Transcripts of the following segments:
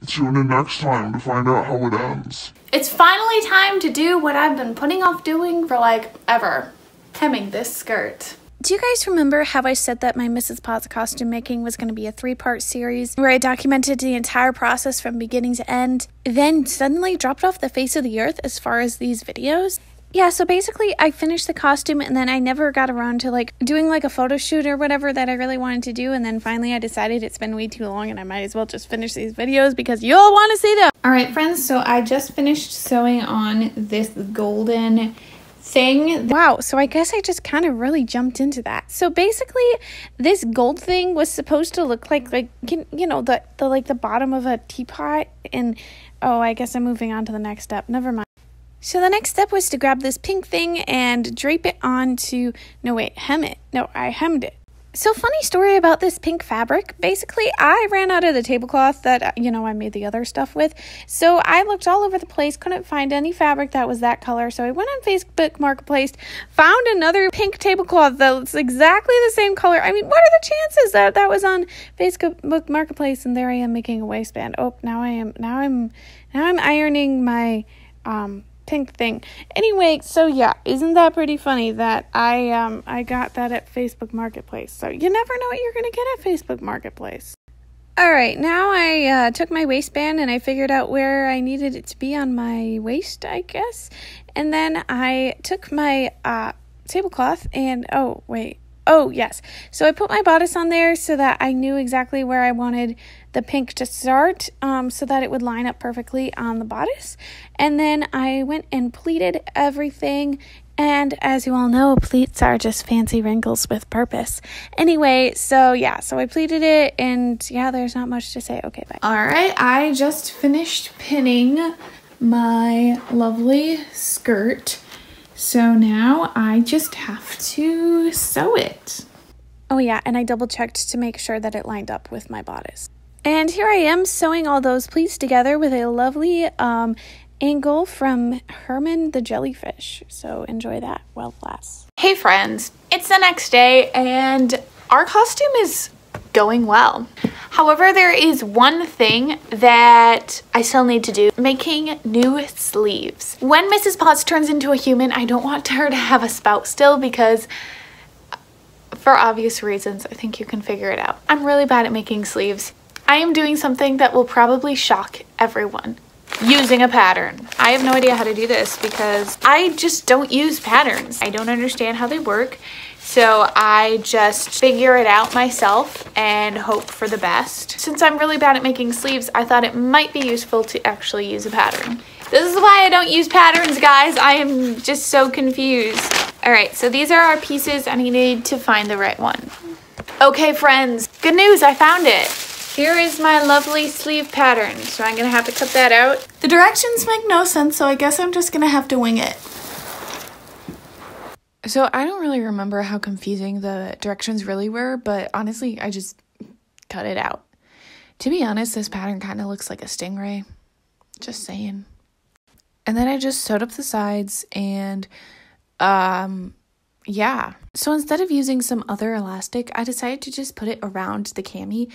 Tune in next time to find out how it ends. It's finally time to do what I've been putting off doing for like ever. Hemming this skirt. Do you guys remember how I said that my Mrs. Potts costume making was going to be a 3-part series where I documented the entire process from beginning to end, then suddenly dropped off the face of the earth as far as these videos? Yeah, so basically I finished the costume and then I never got around to like doing like a photo shoot or whatever that I really wanted to do, and then finally I decided it's been way too long and I might as well just finish these videos because you'll want to see them. Alright friends, so I just finished sewing on this golden thing. Wow, so I guess I just kind of really jumped into that. So basically this gold thing was supposed to look like you know, the like the bottom of a teapot, and oh, I guess I'm moving on to the next step. Never mind. So the next step was to grab this pink thing and drape it onto, no wait, hem it. No, I hemmed it. So funny story about this pink fabric. Basically, I ran out of the tablecloth that, you know, I made the other stuff with. So I looked all over the place, couldn't find any fabric that was that color. So I went on Facebook Marketplace, found another pink tablecloth that's exactly the same color. I mean, what are the chances that that was on Facebook Marketplace and there I am making a waistband? Oh, now I'm ironing my pink thing. Anyway, so yeah, isn't that pretty funny that I got that at Facebook Marketplace? So you never know what you're gonna get at Facebook Marketplace. Alright, now I took my waistband and I figured out where I needed it to be on my waist, I guess. And then I took my tablecloth and, oh yes. So I put my bodice on there so that I knew exactly where I wanted the pink to start, so that it would line up perfectly on the bodice. And then I went and pleated everything. And as you all know, pleats are just fancy wrinkles with purpose. Anyway, so yeah, so I pleated it and yeah, there's not much to say. Okay, bye. All right, I just finished pinning my lovely skirt. So now I just have to sew it. Oh yeah, and I double checked to make sure that it lined up with my bodice. And here I am sewing all those pleats together with a lovely angle from Herman the Jellyfish. So enjoy that while it lasts. Hey friends, it's the next day and our costume is going well. However, there is one thing that I still need to do, making new sleeves. When Mrs. Potts turns into a human, I don't want her to have a spout still because for obvious reasons, I think you can figure it out. I'm really bad at making sleeves. I am doing something that will probably shock everyone. Using a pattern. I have no idea how to do this because I just don't use patterns. I don't understand how they work. So I just figure it out myself and hope for the best. Since I'm really bad at making sleeves, I thought it might be useful to actually use a pattern. This is why I don't use patterns, guys. I am just so confused. All right, so these are our pieces and I need to find the right one. Okay, friends, good news, I found it. Here is my lovely sleeve pattern. So I'm gonna have to cut that out. The directions make no sense, so I guess I'm just gonna have to wing it. So I don't really remember how confusing the directions really were, but honestly, I just cut it out. To be honest, this pattern kind of looks like a stingray. Just saying. And then I just sewed up the sides and, yeah. So instead of using some other elastic, I decided to just put it around the cami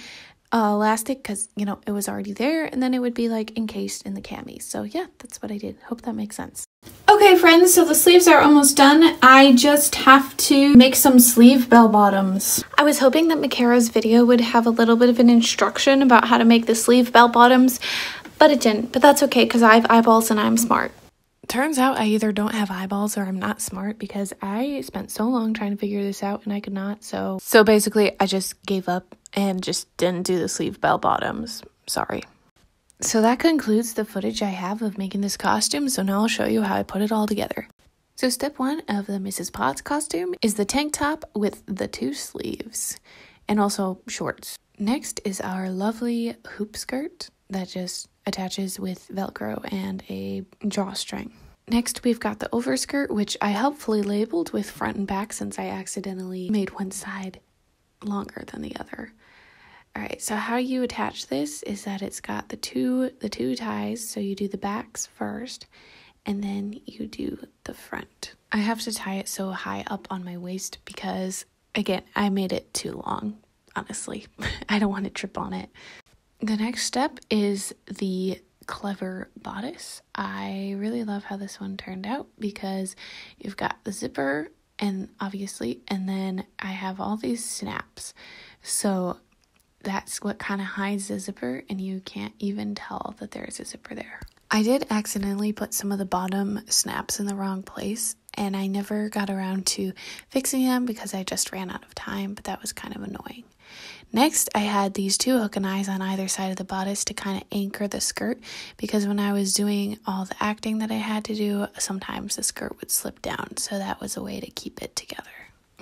elastic because, you know, it was already there and then it would be like encased in the cami. So yeah, that's what I did. Hope that makes sense. Okay friends, so the sleeves are almost done. I just have to make some sleeve bell bottoms. I was hoping that Micarah's video would have a little bit of an instruction about how to make the sleeve bell bottoms, but it didn't. But that's okay because I have eyeballs and I'm smart. Turns out I either don't have eyeballs or I'm not smart because I spent so long trying to figure this out and I could not. So basically I just gave up and just didn't do the sleeve bell bottoms. Sorry. So that concludes the footage I have of making this costume, so now I'll show you how I put it all together. So step 1 of the Mrs. Potts costume is the tank top with the 2 sleeves, and also shorts. Next is our lovely hoop skirt that just attaches with Velcro and a drawstring. Next we've got the overskirt, which I helpfully labeled with front and back since I accidentally made one side longer than the other. Alright, so how you attach this is that it's got the two ties, so you do the backs first, and then you do the front. I have to tie it so high up on my waist because, again, I made it too long, honestly. I don't want to trip on it. The next step is the clever bodice. I really love how this one turned out because you've got the zipper and then I have all these snaps. So that's what kind of hides the zipper, and you can't even tell that there's a zipper there. I did accidentally put some of the bottom snaps in the wrong place, and I never got around to fixing them because I just ran out of time, but that was kind of annoying. Next, I had these two hook and eyes on either side of the bodice to kind of anchor the skirt, because when I was doing all the acting that I had to do, sometimes the skirt would slip down, so that was a way to keep it together.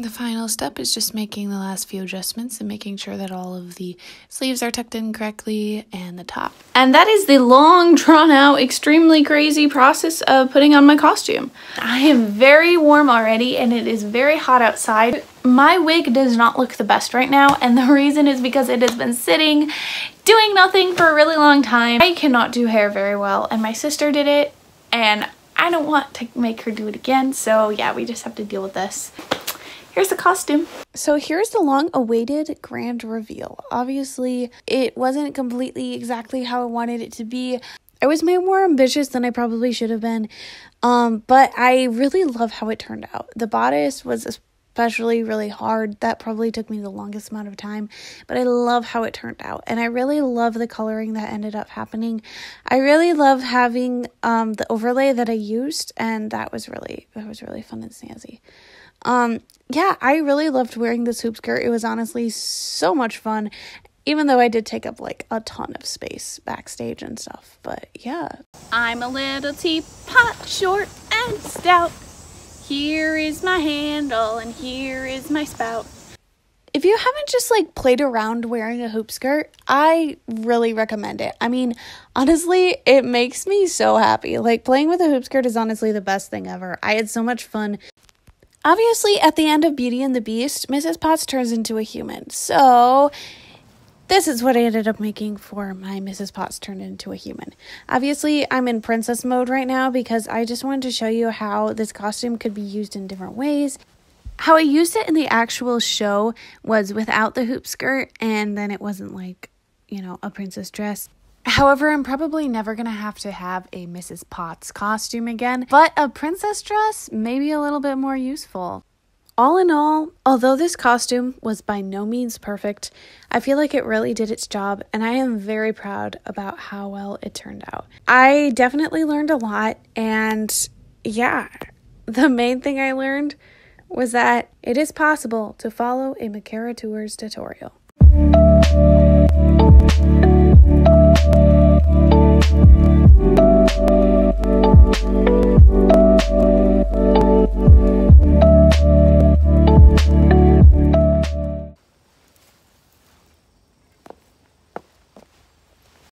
The final step is just making the last few adjustments and making sure that all of the sleeves are tucked in correctly and the top. And that is the long, drawn out, extremely crazy process of putting on my costume. I am very warm already and it is very hot outside. My wig does not look the best right now, and the reason is because it has been sitting, doing nothing for a really long time. I cannot do hair very well, and my sister did it, and I don't want to make her do it again, so yeah, we just have to deal with this. Here's the costume. So here's the long-awaited grand reveal. Obviously, it wasn't completely exactly how I wanted it to be. I was made more ambitious than I probably should have been, but I really love how it turned out. The bodice was especially really hard. That probably took me the longest amount of time, but I love how it turned out, and I really love the coloring that ended up happening. I really love having the overlay that I used, and that was really fun and snazzy. Yeah, I really loved wearing this hoop skirt. It was honestly so much fun, even though I did take up like a ton of space backstage and stuff, but yeah. I'm a little teapot, short and stout. Here is my handle and here is my spout. If you haven't just like played around wearing a hoop skirt, I really recommend it. I mean, honestly, it makes me so happy. Like, playing with a hoop skirt is honestly the best thing ever. I had so much fun. Obviously, at the end of Beauty and the Beast, Mrs. Potts turns into a human. So this is what I ended up making for my Mrs. Potts turned into a human. Obviously, I'm in princess mode right now because I just wanted to show you how this costume could be used in different ways. How I used it in the actual show was without the hoop skirt, and then it wasn't like, you know, a princess dress. However, I'm probably never going to have a Mrs. Potts costume again, but a princess dress may be a little bit more useful. All in all, although this costume was by no means perfect, I feel like it really did its job, and I am very proud about how well it turned out. I definitely learned a lot, and yeah, the main thing I learned was that it is possible to follow a Micarah Tewers tutorial.